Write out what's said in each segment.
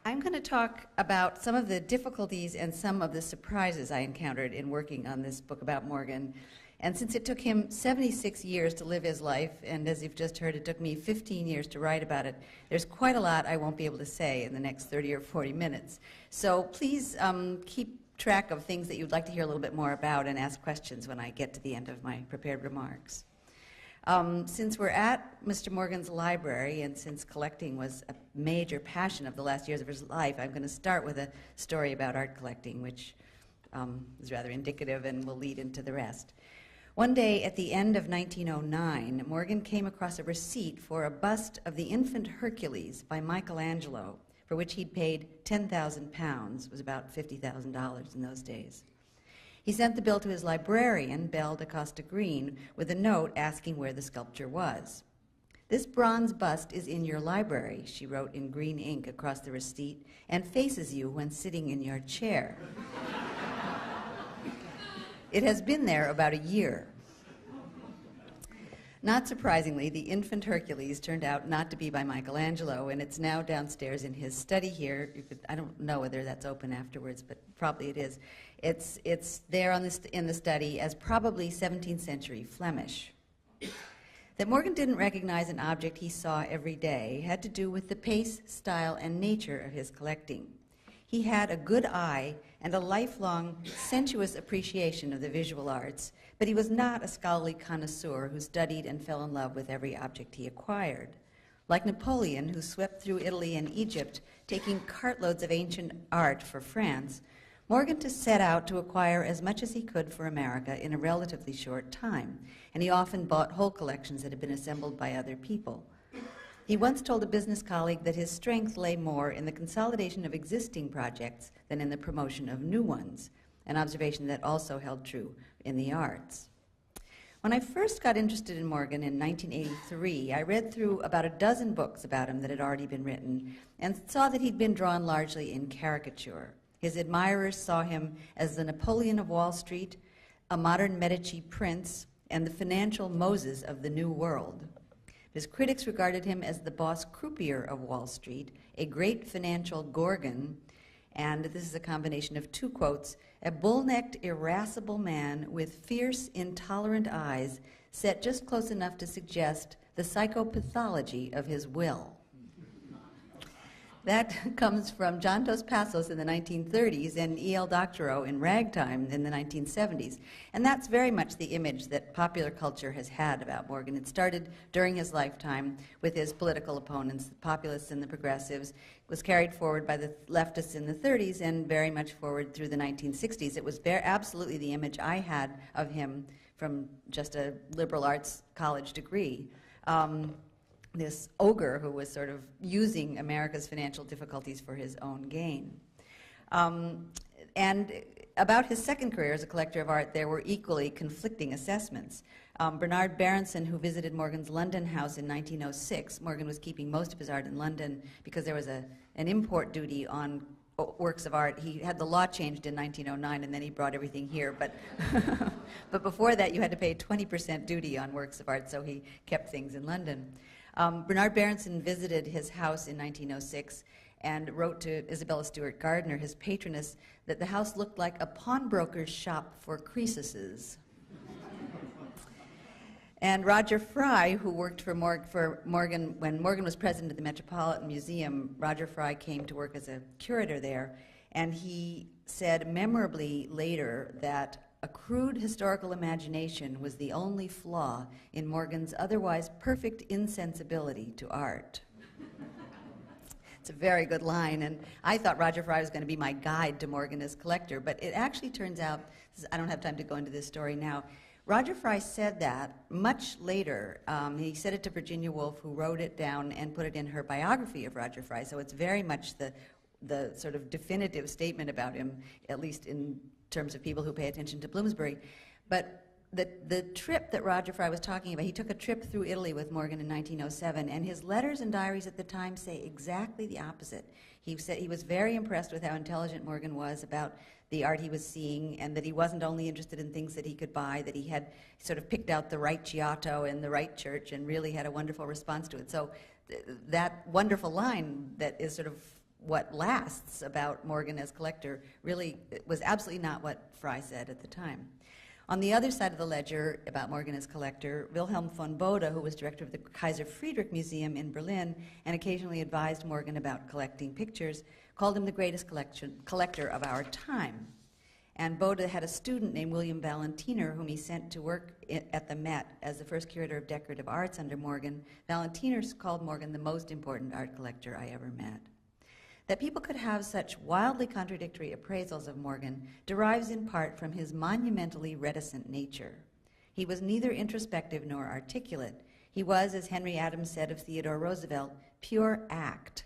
I'm going to talk about some of the difficulties and some of the surprises I encountered in working on this book about Morgan. And since it took him 76 years to live his life, and as you've just heard, it took me 15 years to write about it, there's quite a lot I won't be able to say in the next 30 or 40 minutes. So please keep track of things that you'd like to hear a little bit more about and ask questions when I get to the end of my prepared remarks. Since we're at Mr. Morgan's library, and since collecting was a major passion of the last years of his life, I'm going to start with a story about art collecting, which is rather indicative and will lead into the rest. One day at the end of 1909, Morgan came across a receipt for a bust of the infant Hercules by Michelangelo, for which he'd paid 10,000 pounds, was about $50,000 in those days. He sent the bill to his librarian, Belle de Costa Green, with a note asking where the sculpture was. "This bronze bust is in your library," she wrote in green ink across the receipt, "and faces you when sitting in your chair. It has been there about a year." Not surprisingly, the infant Hercules turned out not to be by Michelangelo, and it's now downstairs in his study here. I don't know whether that's open afterwards, but probably it is. It's there in the study as probably 17th century Flemish. That Morgan didn't recognize an object he saw every day had to do with the pace, style, and nature of his collecting. He had a good eye and a lifelong, sensuous appreciation of the visual arts, but he was not a scholarly connoisseur who studied and fell in love with every object he acquired. Like Napoleon, who swept through Italy and Egypt, taking cartloads of ancient art for France, Morgan set out to acquire as much as he could for America in a relatively short time, and he often bought whole collections that had been assembled by other people. He once told a business colleague that his strength lay more in the consolidation of existing projects than in the promotion of new ones, an observation that also held true in the arts. When I first got interested in Morgan in 1983, I read through about a dozen books about him that had already been written and saw that he'd been drawn largely in caricature. His admirers saw him as the Napoleon of Wall Street, a modern Medici prince, and the financial Moses of the New World. His critics regarded him as the boss croupier of Wall Street, a great financial gorgon, and this is a combination of two quotes, "a bull-necked, irascible man with fierce, intolerant eyes set just close enough to suggest the psychopathology of his will." That comes from John Dos Passos in the 1930s and E.L. Doctorow in Ragtime in the 1970s. And that's very much the image that popular culture has had about Morgan. It started during his lifetime with his political opponents, the populists and the progressives. It was carried forward by the leftists in the 30s and very much forward through the 1960s. It was absolutely the image I had of him from just a liberal arts college degree. This ogre who was sort of using America's financial difficulties for his own gain. And about his second career as a collector of art, there were equally conflicting assessments. Bernard Berenson, who visited Morgan's London house in 1906, Morgan was keeping most of his art in London because there was an import duty on works of art. He had the law changed in 1909, and then he brought everything here. But, but before that, you had to pay 20% duty on works of art, so he kept things in London. Bernard Berenson visited his house in 1906 and wrote to Isabella Stewart Gardner, his patroness, that the house looked like a pawnbroker's shop for Croesuses. And Roger Fry, who worked for Morgan, when Morgan was president of the Metropolitan Museum, Roger Fry came to work as a curator there, and he said memorably later that a crude historical imagination was the only flaw in Morgan's otherwise perfect insensibility to art. It's a very good line, and I thought Roger Fry was going to be my guide to Morgan as collector, but it actually turns out, I don't have time to go into this story now, Roger Fry said that much later. He said it to Virginia Woolf, who wrote it down and put it in her biography of Roger Fry, so it's very much the sort of definitive statement about him, at least in terms of people who pay attention to Bloomsbury. But the trip that Roger Fry was talking about, he took a trip through Italy with Morgan in 1907, and his letters and diaries at the time say exactly the opposite. He said he was very impressed with how intelligent Morgan was about the art he was seeing, and that he wasn't only interested in things that he could buy, that he had sort of picked out the right Giotto and the right church and really had a wonderful response to it. So that wonderful line that is sort of what lasts about Morgan as collector really was absolutely not what Fry said at the time. On the other side of the ledger about Morgan as collector, Wilhelm von Bode, who was director of the Kaiser Friedrich Museum in Berlin and occasionally advised Morgan about collecting pictures, called him the greatest collector of our time. And Bode had a student named William Valentiner, whom he sent to work at the Met as the first curator of decorative arts under Morgan. Valentiner called Morgan the most important art collector I ever met. That people could have such wildly contradictory appraisals of Morgan derives in part from his monumentally reticent nature. He was neither introspective nor articulate. He was, as Henry Adams said of Theodore Roosevelt, pure act.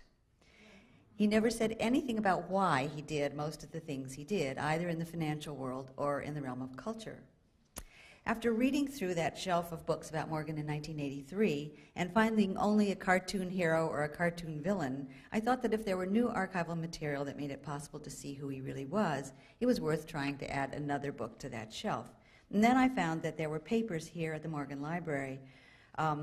He never said anything about why he did most of the things he did, either in the financial world or in the realm of culture. After reading through that shelf of books about Morgan in 1983 and finding only a cartoon hero or a cartoon villain, I thought that if there were new archival material that made it possible to see who he really was, it was worth trying to add another book to that shelf. And then I found that there were papers here at the Morgan Library, a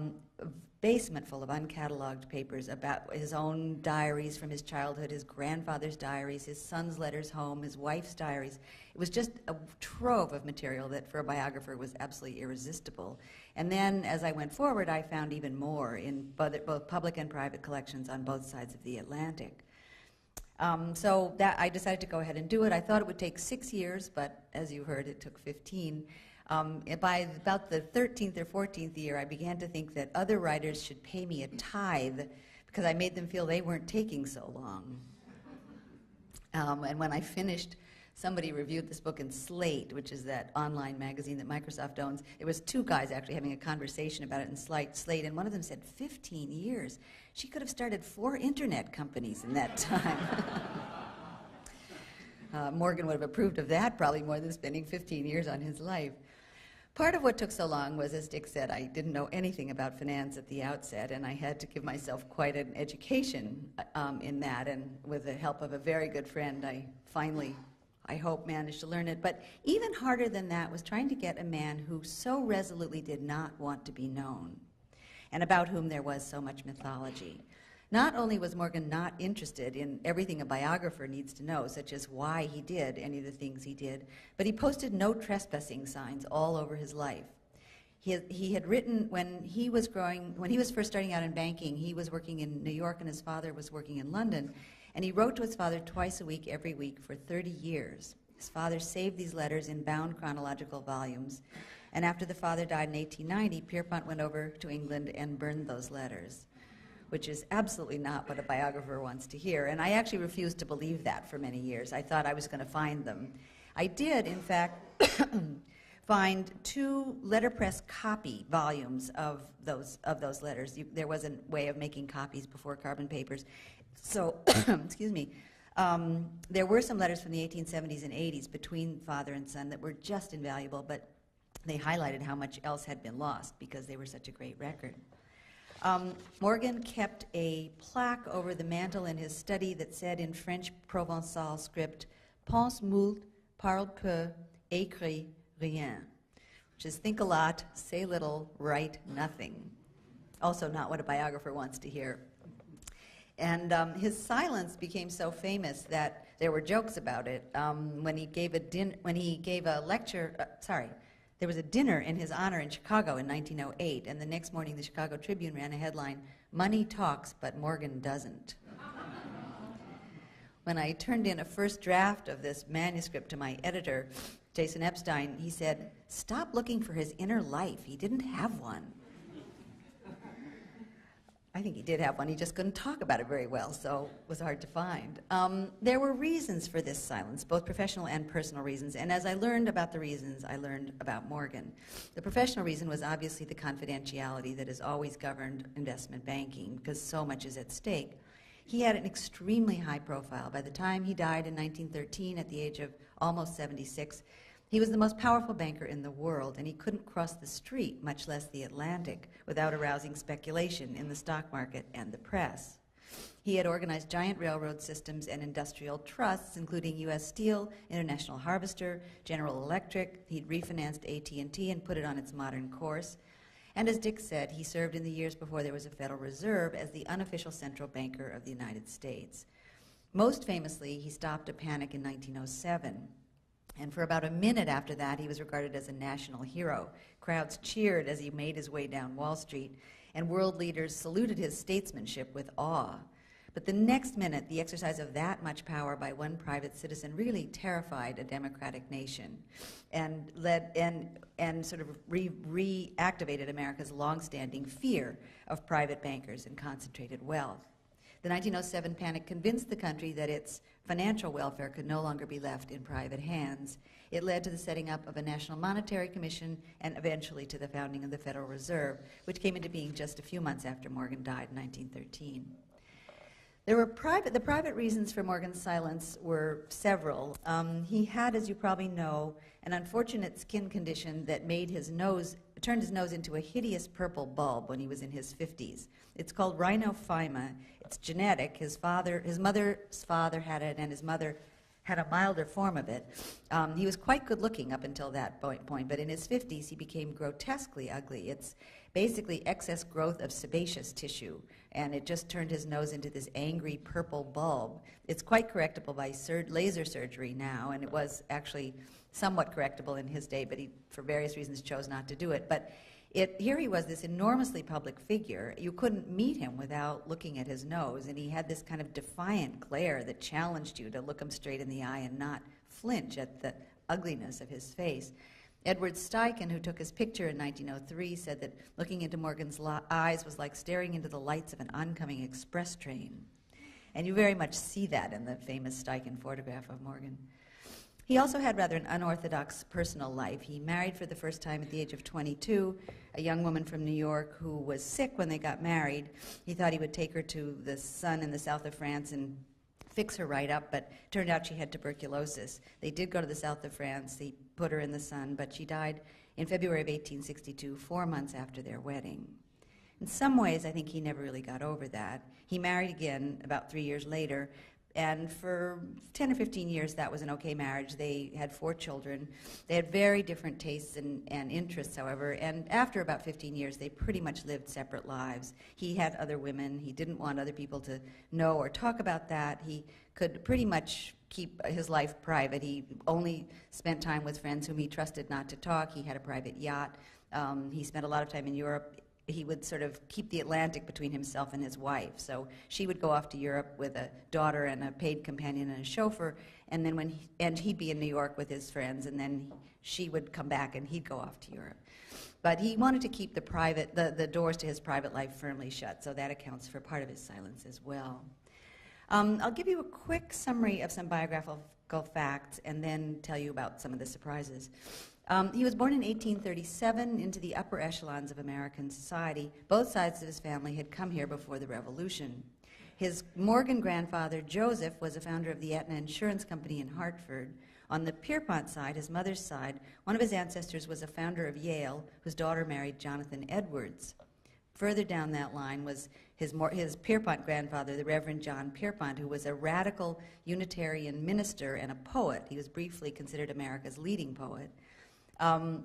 basement full of uncatalogued papers about his own diaries from his childhood, his grandfather's diaries, his son's letters home, his wife's diaries. It was just a trove of material that for a biographer was absolutely irresistible. And then as I went forward, I found even more in both public and private collections on both sides of the Atlantic. So that I decided to go ahead and do it. I thought it would take 6 years, but as you heard, it took 15. By about the 13th or 14th year, I began to think that other writers should pay me a tithe because I made them feel they weren't taking so long. And when I finished, somebody reviewed this book in Slate, which is that online magazine that Microsoft owns. There was two guys actually having a conversation about it in Slate, and one of them said, 15 years. She could have started 4 internet companies in that time. Morgan would have approved of that probably more than spending 15 years on his life. Part of what took so long was, as Dick said, I didn't know anything about finance at the outset, and I had to give myself quite an education in that, and with the help of a very good friend, I finally, I hope, managed to learn it. But even harder than that was trying to get a man who so resolutely did not want to be known, and about whom there was so much mythology. Not only was Morgan not interested in everything a biographer needs to know, such as why he did any of the things he did, but he posted no trespassing signs all over his life. He had written when he was first starting out in banking, he was working in New York and his father was working in London, and he wrote to his father twice a week, every week, for 30 years. His father saved these letters in bound chronological volumes, and after the father died in 1890, Pierpont went over to England and burned those letters, which is absolutely not what a biographer wants to hear. And I actually refused to believe that for many years. I thought I was going to find them. I did, in fact, find 2 letterpress copy volumes of those letters. There was a way of making copies before carbon papers. So, excuse me, there were some letters from the 1870s and 80s between father and son that were just invaluable, but they highlighted how much else had been lost because they were such a great record. Morgan kept a plaque over the mantel in his study that said in French Provençal script, pense moult, parle peu, écrit rien, which is think a lot, say little, write nothing. Also not what a biographer wants to hear. And his silence became so famous that there were jokes about it. When he gave a lecture, there was a dinner in his honor in Chicago in 1908, and the next morning the Chicago Tribune ran a headline, "Money talks, but Morgan doesn't." When I turned in a first draft of this manuscript to my editor, Jason Epstein, he said, "Stop looking for his inner life. He didn't have one." I think he did have one, he just couldn't talk about it very well, so it was hard to find. There were reasons for this silence, both professional and personal reasons, and as I learned about the reasons, I learned about Morgan. The professional reason was obviously the confidentiality that has always governed investment banking, because so much is at stake. He had an extremely high profile. By the time he died in 1913, at the age of almost 76, he was the most powerful banker in the world, and he couldn't cross the street, much less the Atlantic, without arousing speculation in the stock market and the press. He had organized giant railroad systems and industrial trusts, including U.S. Steel, International Harvester, General Electric. He'd refinanced AT&T and put it on its modern course. And as Dick said, he served in the years before there was a Federal Reserve as the unofficial central banker of the United States. Most famously, he stopped a panic in 1907. And for about a minute after that, he was regarded as a national hero. Crowds cheered as he made his way down Wall Street, and world leaders saluted his statesmanship with awe. But the next minute, the exercise of that much power by one private citizen really terrified a democratic nation and sort of reactivated America's longstanding fear of private bankers and concentrated wealth. The 1907 panic convinced the country that its financial welfare could no longer be left in private hands. It led to the setting up of a National Monetary Commission and eventually to the founding of the Federal Reserve, which came into being just a few months after Morgan died in 1913. The private reasons for Morgan's silence were several. He had, as you probably know, an unfortunate skin condition that turned his nose into a hideous purple bulb when he was in his 50s. It's called rhinophyma. It's genetic. His mother's father had it, and his mother had a milder form of it. He was quite good looking up until that point, but in his 50s he became grotesquely ugly. It's basically excess growth of sebaceous tissue, and it just turned his nose into this angry purple bulb. It's quite correctable by laser surgery now, and it was actually somewhat correctable in his day, but he, for various reasons, chose not to do it. But here he was, this enormously public figure. You couldn't meet him without looking at his nose, and he had this kind of defiant glare that challenged you to look him straight in the eye and not flinch at the ugliness of his face. Edward Steichen, who took his picture in 1903, said that looking into Morgan's eyes was like staring into the lights of an oncoming express train. And you very much see that in the famous Steichen photograph of Morgan. He also had rather an unorthodox personal life. He married for the first time at the age of 22, a young woman from New York who was sick when they got married. He thought he would take her to the sun in the south of France and fix her right up, but turned out she had tuberculosis. They did go to the south of France. They put her in the sun, but she died in February of 1862, 4 months after their wedding. In some ways, I think he never really got over that. He married again about 3 years later, and for 10 or 15 years, that was an okay marriage. They had 4 children. They had very different tastes and interests, however, and after about 15 years, they pretty much lived separate lives. He had other women. He didn't want other people to know or talk about that. He could pretty much keep his life private. He only spent time with friends whom he trusted not to talk. He had a private yacht. He spent a lot of time in Europe. He would sort of keep the Atlantic between himself and his wife. So she would go off to Europe with a daughter and a paid companion and a chauffeur, and then he'd be in New York with his friends, and then she would come back and he'd go off to Europe. But he wanted to keep the doors to his private life firmly shut, so that accounts for part of his silence as well. I'll give you a quick summary of some biographical facts and then tell you about some of the surprises. He was born in 1837 into the upper echelons of American society. Both sides of his family had come here before the Revolution. His Morgan grandfather, Joseph, was a founder of the Aetna Insurance Company in Hartford. On the Pierpont side, his mother's side, one of his ancestors was a founder of Yale, whose daughter married Jonathan Edwards. Further down that line was his Pierpont grandfather, the Reverend John Pierpont, who was a radical Unitarian minister and a poet. He was briefly considered America's leading poet.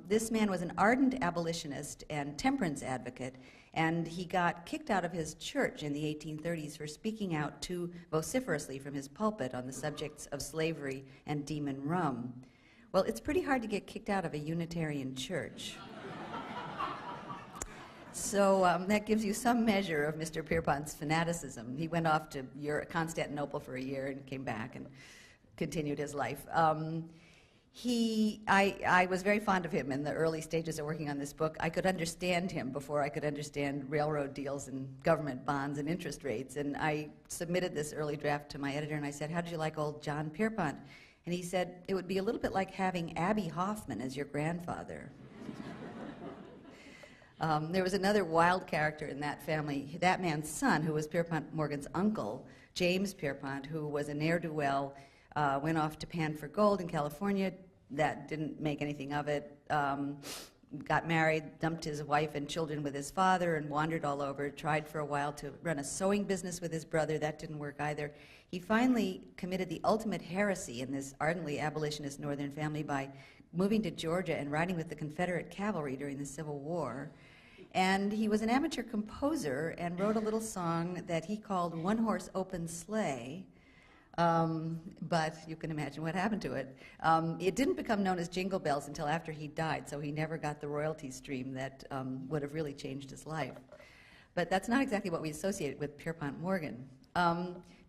This man was an ardent abolitionist and temperance advocate, and he got kicked out of his church in the 1830s for speaking out too vociferously from his pulpit on the subjects of slavery and demon rum. Well, it's pretty hard to get kicked out of a Unitarian church. So that gives you some measure of Mr. Pierpont's fanaticism. He went off to Constantinople for a year and came back and continued his life. I was very fond of him in the early stages of working on this book. I could understand him before I could understand railroad deals and government bonds and interest rates. And I submitted this early draft to my editor, and I said, "How did you like old John Pierpont?" And he said, "It would be a little bit like having Abby Hoffman as your grandfather." There was another wild character in that family. That man's son, who was Pierpont Morgan's uncle, James Pierpont, who was a ne'er-do-well, went off to pan for gold in California. That didn't make anything of it. Got married, dumped his wife and children with his father, and wandered all over. Tried for a while to run a sewing business with his brother. That didn't work either. He finally committed the ultimate heresy in this ardently abolitionist northern family by moving to Georgia and riding with the Confederate cavalry during the Civil War. And he was an amateur composer and wrote a little song that he called One Horse Open Sleigh, But you can imagine what happened to it. It didn't become known as Jingle Bells until after he died, so he never got the royalty stream that would have really changed his life. But that's not exactly what we associate with Pierpont Morgan.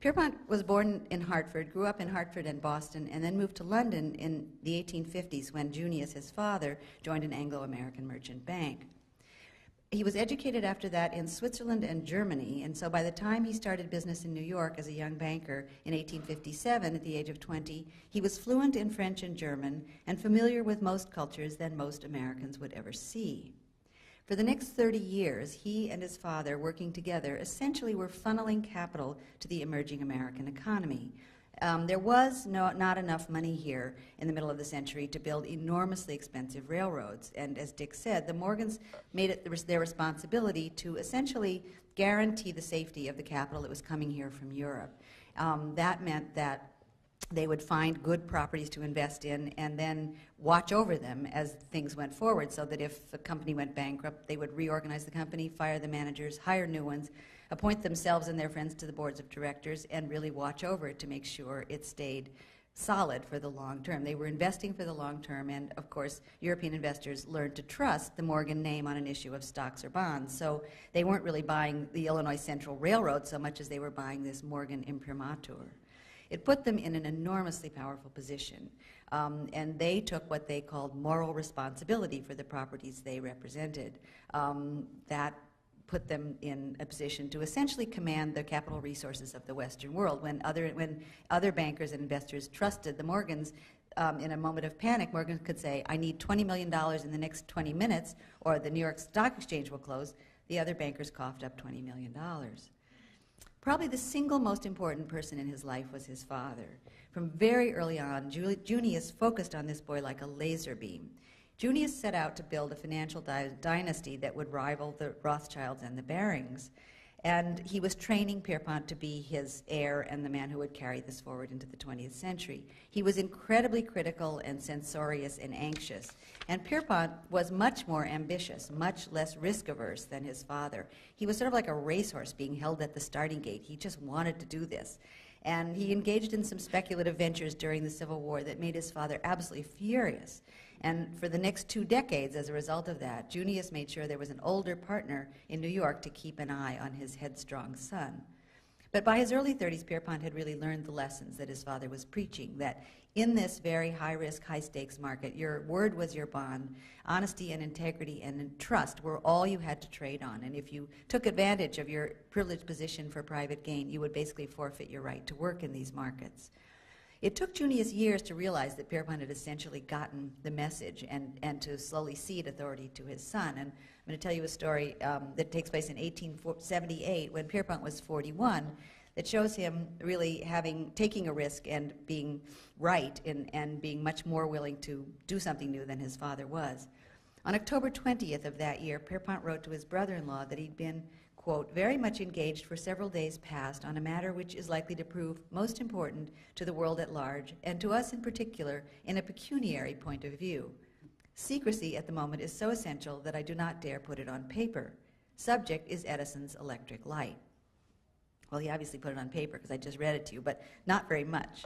Pierpont was born in Hartford, grew up in Hartford and Boston, and then moved to London in the 1850s when Junius, his father, joined an Anglo-American merchant bank. He was educated after that in Switzerland and Germany, and so by the time he started business in New York as a young banker in 1857 at the age of 20, he was fluent in French and German and familiar with most cultures than most Americans would ever see. For the next 30 years, he and his father, working together, essentially were funneling capital to the emerging American economy. There was not enough money here in the middle of the century to build enormously expensive railroads. And as Dick said, the Morgans made it their responsibility to essentially guarantee the safety of the capital that was coming here from Europe. That meant that they would find good properties to invest in and then watch over them as things went forward, so that if a company went bankrupt, they would reorganize the company, fire the managers, hire new ones, appoint themselves and their friends to the boards of directors, and really watch over it to make sure it stayed solid for the long term. They were investing for the long term, and of course, European investors learned to trust the Morgan name on an issue of stocks or bonds. So they weren't really buying the Illinois Central Railroad so much as they were buying this Morgan imprimatur. It put them in an enormously powerful position, and they took what they called moral responsibility for the properties they represented. That put them in a position to essentially command the capital resources of the Western world. When other bankers and investors trusted the Morgans, in a moment of panic, Morgan could say, I need $20 million in the next 20 minutes, or the New York Stock Exchange will close. The other bankers coughed up $20 million. Probably the single most important person in his life was his father. From very early on, Junius focused on this boy like a laser beam. Junius set out to build a financial dynasty that would rival the Rothschilds and the Barings. And he was training Pierpont to be his heir and the man who would carry this forward into the 20th century. He was incredibly critical and censorious and anxious. And Pierpont was much more ambitious, much less risk-averse than his father. He was sort of like a racehorse being held at the starting gate. He just wanted to do this. And he engaged in some speculative ventures during the Civil War that made his father absolutely furious. And for the next 2 decades, as a result of that, Junius made sure there was an older partner in New York to keep an eye on his headstrong son. But by his early 30s, Pierpont had really learned the lessons that his father was preaching, that in this very high-risk, high-stakes market, your word was your bond. Honesty and integrity and trust were all you had to trade on. And if you took advantage of your privileged position for private gain, you would basically forfeit your right to work in these markets. It took Junius years to realize that Pierpont had essentially gotten the message and to slowly cede authority to his son. And I'm going to tell you a story that takes place in 1878 when Pierpont was 41 that shows him really taking a risk and being right and being much more willing to do something new than his father was. On October 20th of that year, Pierpont wrote to his brother-in-law that he'd been, quote, very much engaged for several days past on a matter which is likely to prove most important to the world at large, and to us in particular, in a pecuniary point of view. Secrecy at the moment is so essential that I do not dare put it on paper. Subject is Edison's electric light. Well, he obviously put it on paper because I just read it to you, but not very much.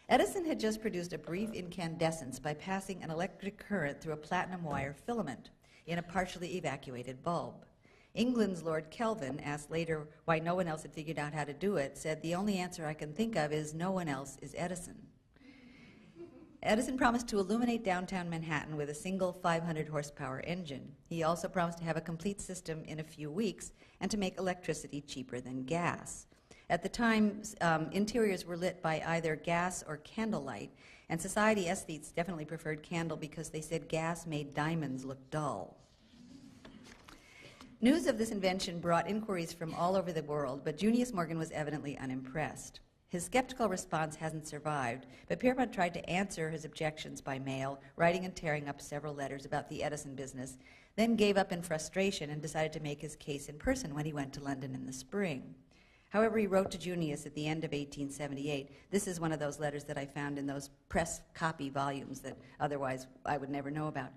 Edison had just produced a brief incandescence by passing an electric current through a platinum wire filament in a partially evacuated bulb. England's Lord Kelvin, asked later why no one else had figured out how to do it, said, the only answer I can think of is no one else is Edison. Edison promised to illuminate downtown Manhattan with a single 500 horsepower engine. He also promised to have a complete system in a few weeks and to make electricity cheaper than gas. At the time, interiors were lit by either gas or candlelight, and society aesthetes definitely preferred candle because they said gas made diamonds look dull. News of this invention brought inquiries from all over the world, but Junius Morgan was evidently unimpressed. His skeptical response hasn't survived, but Pierpont tried to answer his objections by mail, writing and tearing up several letters about the Edison business, then gave up in frustration and decided to make his case in person when he went to London in the spring. However, he wrote to Junius at the end of 1878. This is one of those letters that I found in those press copy volumes that otherwise I would never know about.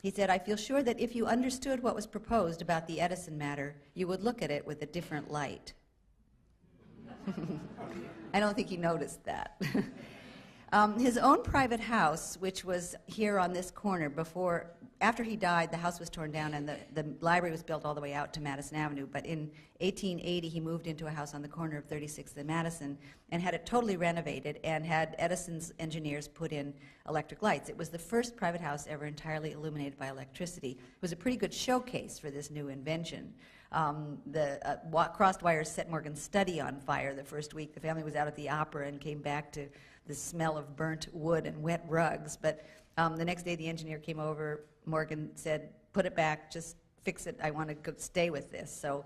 He said, I feel sure that if you understood what was proposed about the Edison matter, you would look at it with a different light. I don't think he noticed that. His own private house, which was here on this corner after he died, the house was torn down and the library was built all the way out to Madison Avenue. But in 1880, he moved into a house on the corner of 36th and Madison and had it totally renovated and had Edison's engineers put in electric lights. It was the first private house ever entirely illuminated by electricity. It was a pretty good showcase for this new invention. The crossed wires set Morgan's study on fire the first week. The family was out at the opera and came back to the smell of burnt wood and wet rugs. But the next day the engineer came over. Morgan said, "Put it back, just fix it. I want to stay with this." So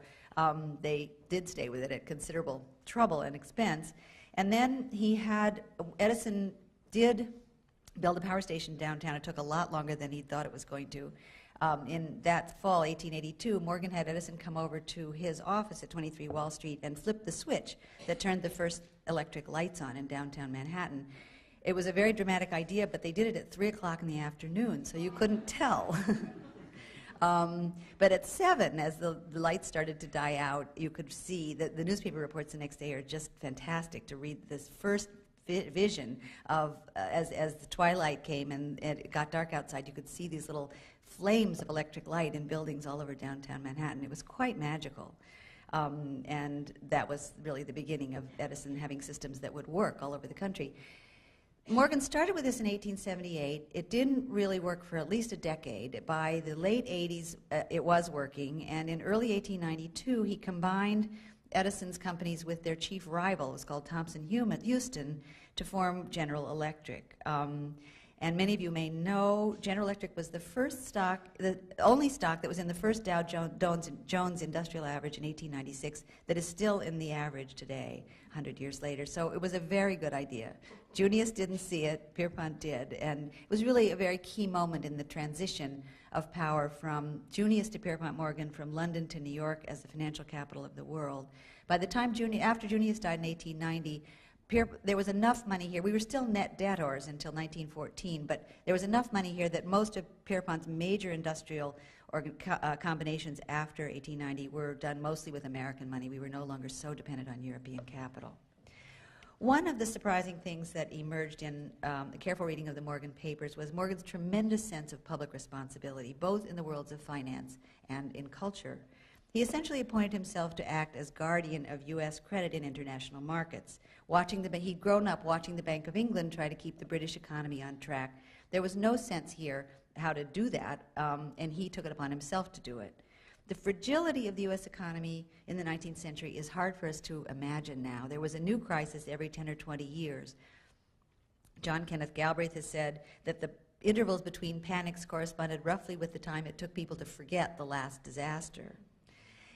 they did stay with it at considerable trouble and expense. And then Edison did build a power station downtown. It took a lot longer than he thought it was going to. In that fall, 1882, Morgan had Edison come over to his office at 23 Wall Street and flip the switch that turned the first electric lights on in downtown Manhattan. It was a very dramatic idea, but they did it at 3 o'clock in the afternoon, so you couldn't tell. But at 7, as the lights started to die out, you could see that the newspaper reports the next day are just fantastic to read this first vision of, as the twilight came and it got dark outside, you could see these little flames of electric light in buildings all over downtown Manhattan. It was quite magical. And that was really the beginning of Edison having systems that would work all over the country. Morgan started with this in 1878. It didn't really work for at least a decade. By the late 80s, it was working, and in early 1892, he combined Edison's companies with their chief rival, it was called Thomson-Houston, to form General Electric. And many of you may know General Electric was the only stock that was in the first Dow Jones Industrial Average in 1896 that is still in the average today, 100 years later. So it was a very good idea. Junius didn't see it, Pierpont did, and it was really a very key moment in the transition of power from Junius to Pierpont Morgan, from London to New York as the financial capital of the world. By the time after Junius died in 1890, there was enough money here. We were still net debtors until 1914, but there was enough money here that most of Pierpont's major industrial combinations after 1890 were done mostly with American money. We were no longer so dependent on European capital. One of the surprising things that emerged in the careful reading of the Morgan papers was Morgan's tremendous sense of public responsibility, both in the worlds of finance and in culture. He essentially appointed himself to act as guardian of U.S. credit in international markets. He'd grown up watching the Bank of England try to keep the British economy on track. There was no sense here how to do that, and he took it upon himself to do it. The fragility of the U.S. economy in the 19th century is hard for us to imagine now. There was a new crisis every 10 or 20 years. John Kenneth Galbraith has said that the intervals between panics corresponded roughly with the time it took people to forget the last disaster.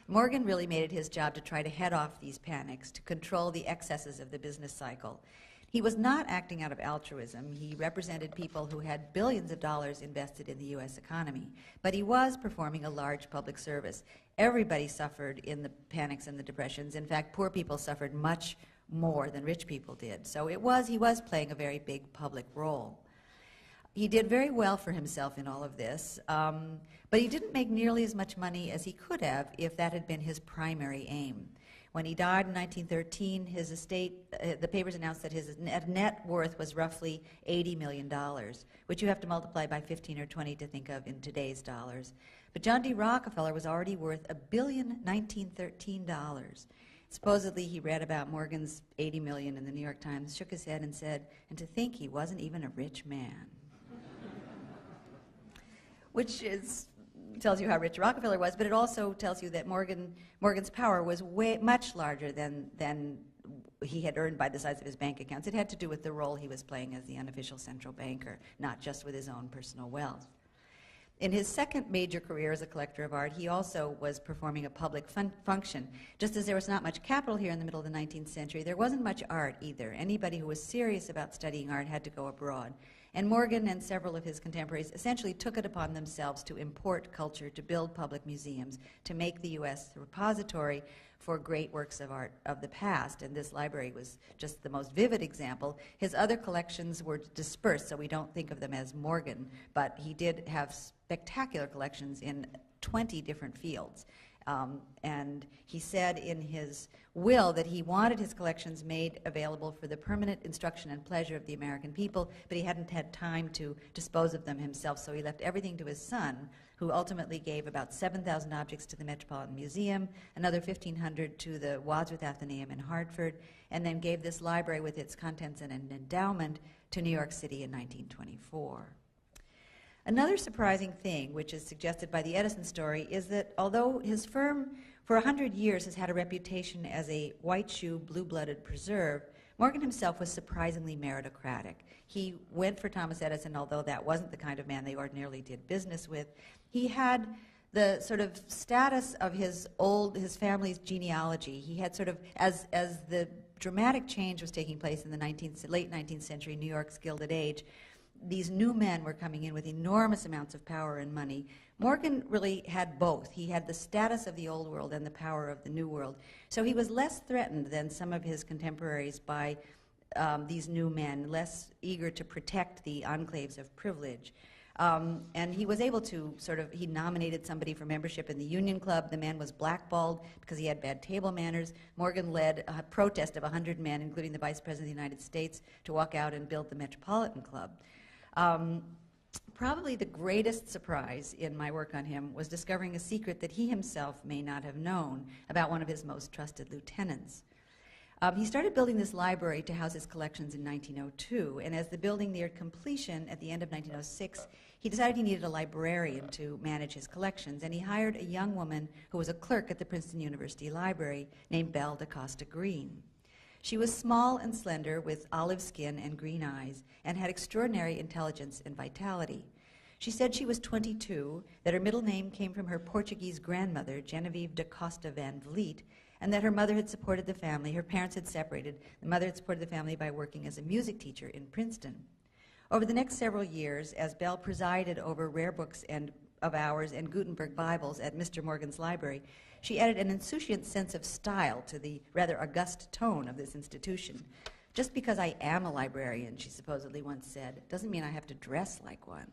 Morgan really made it his job to try to head off these panics, to control the excesses of the business cycle. He was not acting out of altruism. He represented people who had billions of dollars invested in the U.S. economy. But he was performing a large public service. Everybody suffered in the panics and the depressions. In fact, poor people suffered much more than rich people did. So he was playing a very big public role. He did very well for himself in all of this, but he didn't make nearly as much money as he could have if that had been his primary aim. When he died in 1913, his estate, the papers announced that his net worth was roughly $80 million, which you have to multiply by 15 or 20 to think of in today's dollars. But John D. Rockefeller was already worth $1,013,000. Supposedly, he read about Morgan's $80 million in the New York Times, shook his head and said, "And to think he wasn't even a rich man." Which tells you how rich Rockefeller was, but it also tells you that Morgan's power was much larger than he had earned by the size of his bank accounts. It had to do with the role he was playing as the unofficial central banker, not just with his own personal wealth. In his second major career as a collector of art, he also was performing a public function. Just as there was not much capital here in the middle of the 19th century, there wasn't much art either. Anybody who was serious about studying art had to go abroad. And Morgan and several of his contemporaries essentially took it upon themselves to import culture, to build public museums, to make the U.S. the repository for great works of art of the past. And this library was just the most vivid example. His other collections were dispersed, so we don't think of them as Morgan, but he did have spectacular collections in 20 different fields. And he said in his will that he wanted his collections made available for the permanent instruction and pleasure of the American people, but he hadn't had time to dispose of them himself, so he left everything to his son, who ultimately gave about 7,000 objects to the Metropolitan Museum, another 1,500 to the Wadsworth Atheneum in Hartford, and then gave this library with its contents and an endowment to New York City in 1924. Another surprising thing, which is suggested by the Edison story, is that although his firm for 100 years has had a reputation as a white shoe, blue-blooded preserve, Morgan himself was surprisingly meritocratic. He went for Thomas Edison, although that wasn't the kind of man they ordinarily did business with. He had the sort of status of his family's genealogy. He had sort of, as the dramatic change was taking place in the late 19th century, New York's Gilded Age, these new men were coming in with enormous amounts of power and money. Morgan really had both. He had the status of the old world and the power of the new world. So he was less threatened than some of his contemporaries by these new men, less eager to protect the enclaves of privilege. And he was able to he nominated somebody for membership in the Union Club. The man was blackballed because he had bad table manners. Morgan led a protest of 100 men, including the Vice President of the United States, to walk out and build the Metropolitan Club. Probably the greatest surprise in my work on him was discovering a secret that he himself may not have known about one of his most trusted lieutenants. He started building this library to house his collections in 1902, and as the building neared completion at the end of 1906, he decided he needed a librarian to manage his collections, and he hired a young woman who was a clerk at the Princeton University Library named Belle DaCosta Green. She was small and slender with olive skin and green eyes and had extraordinary intelligence and vitality. She said she was 22, that her middle name came from her Portuguese grandmother, Genevieve da Costa van Vliet, and that her mother had supported the family. Her parents had separated. The mother had supported the family by working as a music teacher in Princeton. Over the next several years, as Belle presided over rare books of ours and Gutenberg Bibles at Mr. Morgan's library, she added an insouciant sense of style to the rather august tone of this institution. Just because I am a librarian, she supposedly once said, doesn't mean I have to dress like one.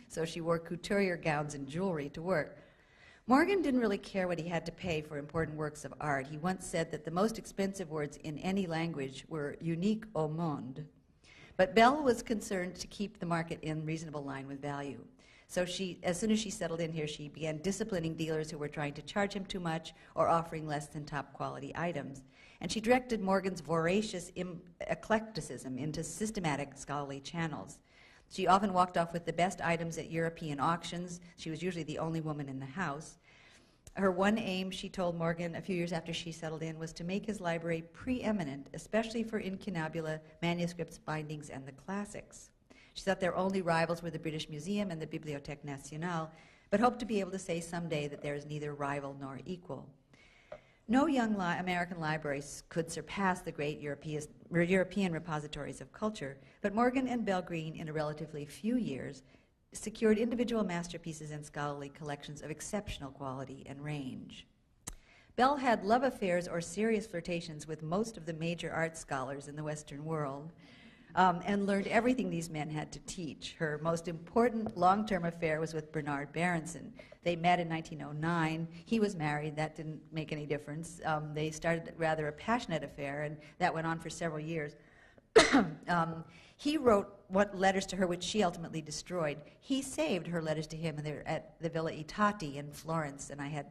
So she wore couturier gowns and jewelry to work. Morgan didn't really care what he had to pay for important works of art. He once said that the most expensive words in any language were unique au monde. But Belle was concerned to keep the market in reasonable line with value. So as soon as she settled in here, she began disciplining dealers who were trying to charge him too much or offering less than top quality items. And she directed Morgan's voracious eclecticism into systematic scholarly channels. She often walked off with the best items at European auctions. She was usually the only woman in the house. Her one aim, she told Morgan a few years after she settled in, was to make his library preeminent, especially for incunabula, manuscripts, bindings, and the classics. She thought their only rivals were the British Museum and the Bibliothèque Nationale, but hoped to be able to say someday that there is neither rival nor equal. No young American libraries could surpass the great European repositories of culture, but Morgan and Belle Green, in a relatively few years, secured individual masterpieces and scholarly collections of exceptional quality and range. Belle had love affairs or serious flirtations with most of the major art scholars in the Western world, and learned everything these men had to teach. Her most important long-term affair was with Bernard Berenson. They met in 1909. He was married. That didn't make any difference. They started rather a passionate affair, and that went on for several years. He wrote letters to her, which she ultimately destroyed. He saved her letters to him at the Villa Itati in Florence, and I had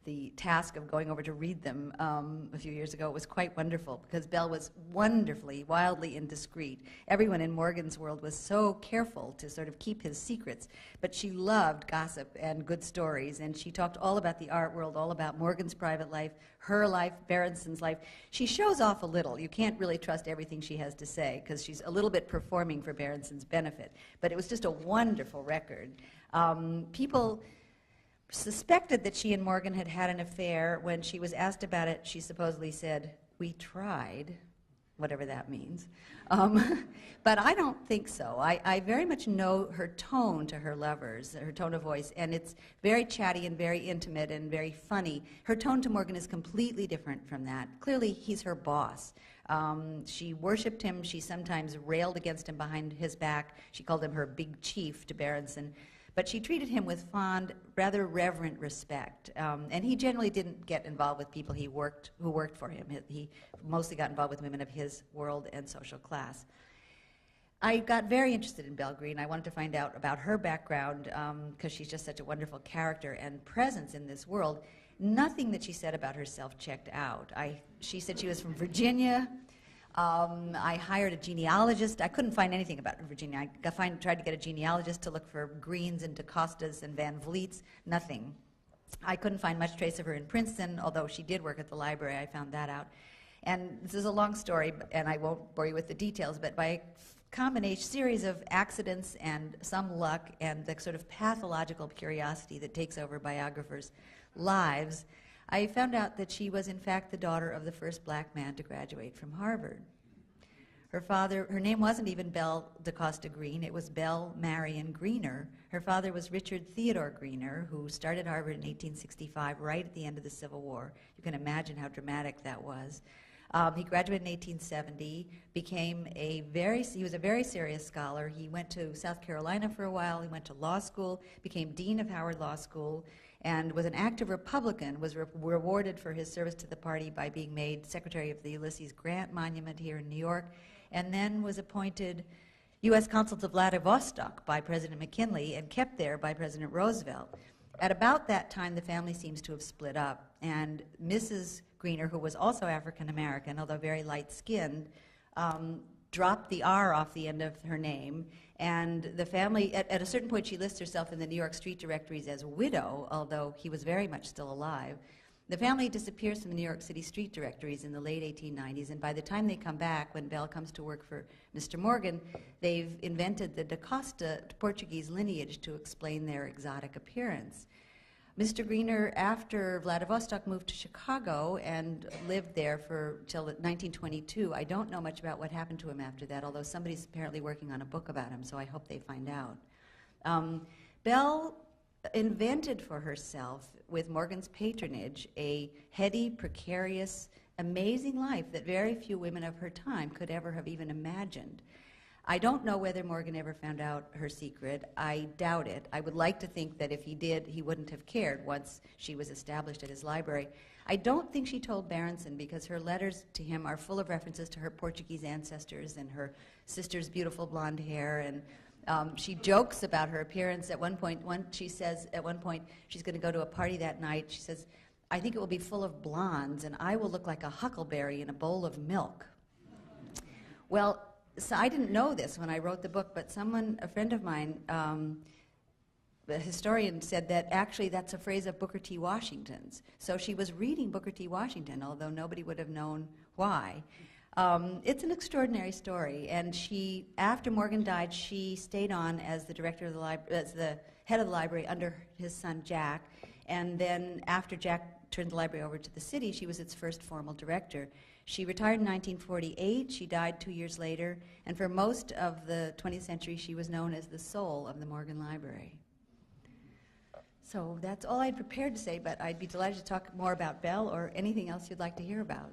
the task of going over to read them a few years ago. It was quite wonderful because Belle was wonderfully, wildly indiscreet. Everyone in Morgan's world was so careful to sort of keep his secrets, but she loved gossip and good stories, and she talked all about the art world, all about Morgan's private life, her life, Berenson's life. She shows off a little. You can't really trust everything she has to say because she's a little bit performing for Berenson's benefit, but it was just a wonderful record. People suspected that she and Morgan had had an affair. When she was asked about it, she supposedly said, "We tried," whatever that means. But I don't think so. I very much know her tone to her lovers, her tone of voice, and it's very chatty and very intimate and very funny. Her tone to Morgan is completely different from that. Clearly, he's her boss. She worshipped him. She sometimes railed against him behind his back. She called him her big chief to Berenson. But she treated him with fond, rather reverent respect. And he generally didn't get involved with people who worked for him. He mostly got involved with women of his world and social class. I got very interested in Belle Greene. I wanted to find out about her background because she's just such a wonderful character and presence in this world. Nothing that she said about herself checked out. She said she was from Virginia. I hired a genealogist. I couldn't find anything about Virginia. I tried to get a genealogist to look for Greens and DaCostas and Van Vliets. Nothing. I couldn't find much trace of her in Princeton, although she did work at the library. I found that out. And this is a long story, and I won't bore you with the details, but by a combination, series of accidents and some luck and the sort of pathological curiosity that takes over biographers' lives, I found out that she was in fact the daughter of the first black man to graduate from Harvard. Her name wasn't even Belle DaCosta Greene, it was Belle Marion Greener. Her father was Richard Theodore Greener, who started Harvard in 1865, right at the end of the Civil War. You can imagine how dramatic that was. He graduated in 1870, he was a very serious scholar. He went to South Carolina for a while, he went to law school, became dean of Howard Law School, and was an active Republican, was rewarded for his service to the party by being made secretary of the Ulysses Grant Monument here in New York, and then was appointed U.S. Consul to Vladivostok by President McKinley and kept there by President Roosevelt. At about that time, the family seems to have split up, and Mrs. Greener, who was also African-American, although very light-skinned, dropped the R off the end of her name, and the family, at a certain point, she lists herself in the New York street directories as widow, although he was very much still alive. The family disappears from the New York City street directories in the late 1890s, and by the time they come back, when Belle comes to work for Mr. Morgan, they've invented the DaCosta Portuguese lineage to explain their exotic appearance. Mr. Greener, after Vladivostok, moved to Chicago and lived there till 1922. I don't know much about what happened to him after that, although somebody's apparently working on a book about him, so I hope they find out. Belle invented for herself, with Morgan's patronage, a heady, precarious, amazing life that very few women of her time could ever have even imagined. I don't know whether Morgan ever found out her secret. I doubt it. I would like to think that if he did, he wouldn't have cared once she was established at his library. I don't think she told Berenson because her letters to him are full of references to her Portuguese ancestors and her sister's beautiful blonde hair, and she jokes about her appearance. At one point, she says at one point she's going to go to a party that night. She says, "I think it will be full of blondes, and I will look like a huckleberry in a bowl of milk." Well, so I didn't know this when I wrote the book, but a friend of mine, a historian, said that actually that's a phrase of Booker T. Washington's. So she was reading Booker T. Washington, although nobody would have known why. It's an extraordinary story, and after Morgan died, she stayed on as the director of the library, as the head of the library under his son Jack, and then after Jack turned the library over to the city, she was its first formal director. She retired in 1948, she died 2 years later, and for most of the 20th century, she was known as the soul of the Morgan Library. So that's all I'd prepared to say, but I'd be delighted to talk more about Belle or anything else you'd like to hear about.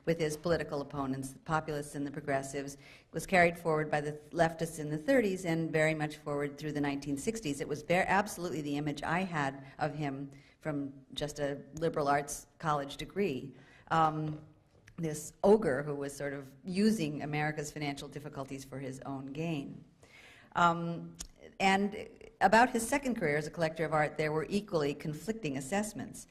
With his political opponents, the populists and the progressives, was carried forward by the leftists in the 30s and very much forward through the 1960s. It was absolutely the image I had of him from just a liberal arts college degree. This ogre who was sort of using America's financial difficulties for his own gain. And about his second career as a collector of art, there were equally conflicting assessments.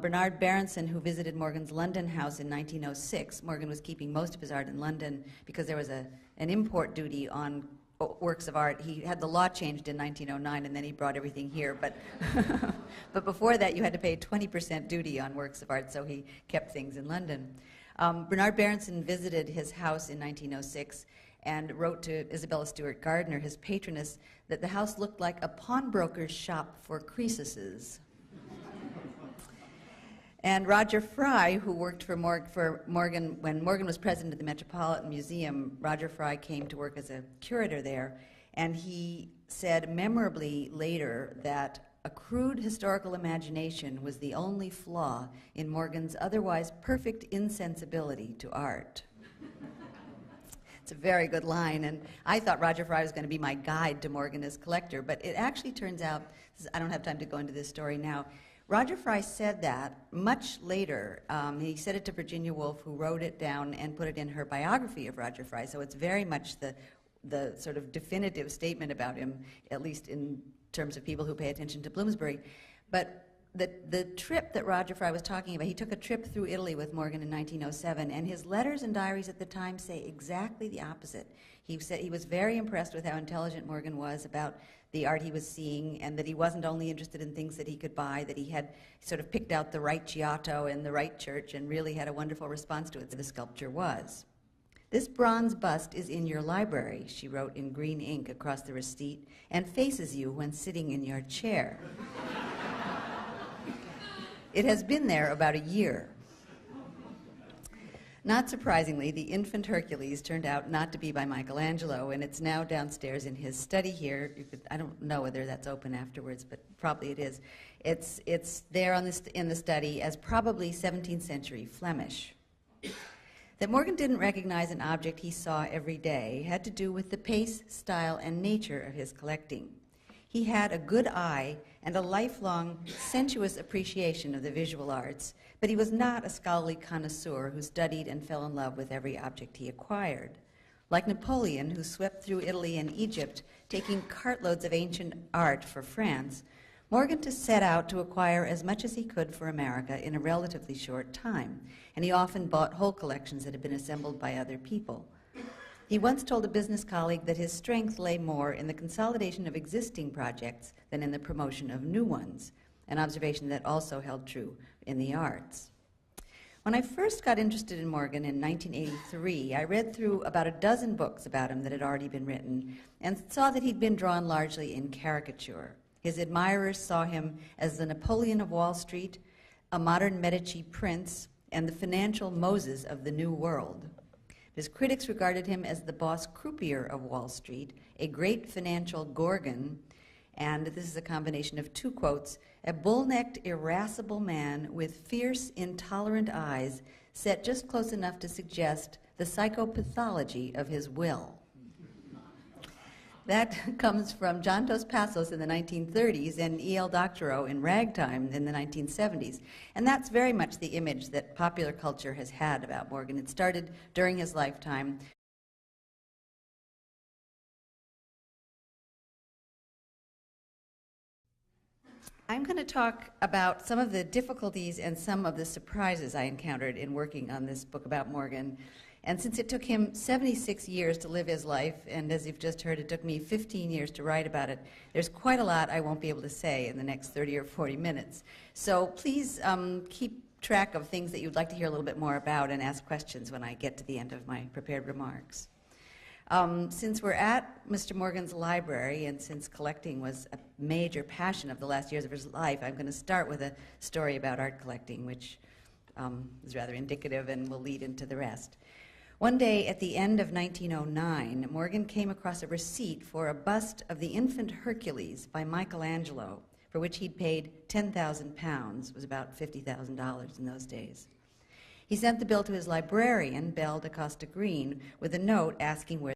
Bernard Berenson, who visited Morgan's London house in 1906, Morgan was keeping most of his art in London because there was an import duty on works of art. He had the law changed in 1909, and then he brought everything here. But, but before that, you had to pay 20% duty on works of art, so he kept things in London. Bernard Berenson visited his house in 1906 and wrote to Isabella Stewart Gardner, his patroness, that the house looked like a pawnbroker's shop for Croesuses. And Roger Fry, who worked for Morgan, when Morgan was president of the Metropolitan Museum, Roger Fry came to work as a curator there, and he said memorably later that a crude historical imagination was the only flaw in Morgan's otherwise perfect insensibility to art. It's a very good line, and I thought Roger Fry was going to be my guide to Morgan as collector, but it actually turns out, I don't have time to go into this story now, Roger Fry said that much later. He said it to Virginia Woolf, who wrote it down and put it in her biography of Roger Fry, so it's very much the sort of definitive statement about him, at least in terms of people who pay attention to Bloomsbury. But the trip that Roger Fry was talking about, he took a trip through Italy with Morgan in 1907, and his letters and diaries at the time say exactly the opposite. He said he was very impressed with how intelligent Morgan was about the art he was seeing, and that he wasn't only interested in things that he could buy, that he had sort of picked out the right Giotto and the right church and really had a wonderful response to it, that the sculpture was. "This bronze bust is in your library," she wrote in green ink across the receipt, "and faces you when sitting in your chair. It has been there about a year." Not surprisingly, the infant Hercules turned out not to be by Michelangelo, and it's now downstairs in his study here. I don't know whether that's open afterwards, but probably it is. It's there in the study as probably 17th century Flemish. That Morgan didn't recognize an object he saw every day had to do with the pace, style, and nature of his collecting. He had a good eye and a lifelong, sensuous appreciation of the visual arts, but he was not a scholarly connoisseur who studied and fell in love with every object he acquired. Like Napoleon, who swept through Italy and Egypt, taking cartloads of ancient art for France, Morgan set out to acquire as much as he could for America in a relatively short time, and he often bought whole collections that had been assembled by other people. He once told a business colleague that his strength lay more in the consolidation of existing projects than in the promotion of new ones, an observation that also held true in the arts. When I first got interested in Morgan in 1983, I read through about a dozen books about him that had already been written and saw that he'd been drawn largely in caricature. His admirers saw him as the Napoleon of Wall Street, a modern Medici prince, and the financial Moses of the New World. His critics regarded him as the boss croupier of Wall Street, a great financial gorgon, and this is a combination of two quotes, "a bull-necked, irascible man with fierce, intolerant eyes set just close enough to suggest the psychopathology of his will." That comes from John Dos Passos in the 1930s and E.L. Doctorow in Ragtime in the 1970s. And that's very much the image that popular culture has had about Morgan. It started during his lifetime. I'm going to talk about some of the difficulties and some of the surprises I encountered in working on this book about Morgan. And since it took him 76 years to live his life, and as you've just heard, it took me 15 years to write about it, there's quite a lot I won't be able to say in the next 30 or 40 minutes. So please keep track of things that you'd like to hear a little bit more about and ask questions when I get to the end of my prepared remarks. Since we're at Mr. Morgan's library, and since collecting was a major passion of the last years of his life, I'm going to start with a story about art collecting, which is rather indicative and will lead into the rest. One day at the end of 1909, Morgan came across a receipt for a bust of the infant Hercules by Michelangelo, for which he'd paid 10,000 pounds. It was about $50,000 in those days. He sent the bill to his librarian, Belle de Costa Green, with a note asking where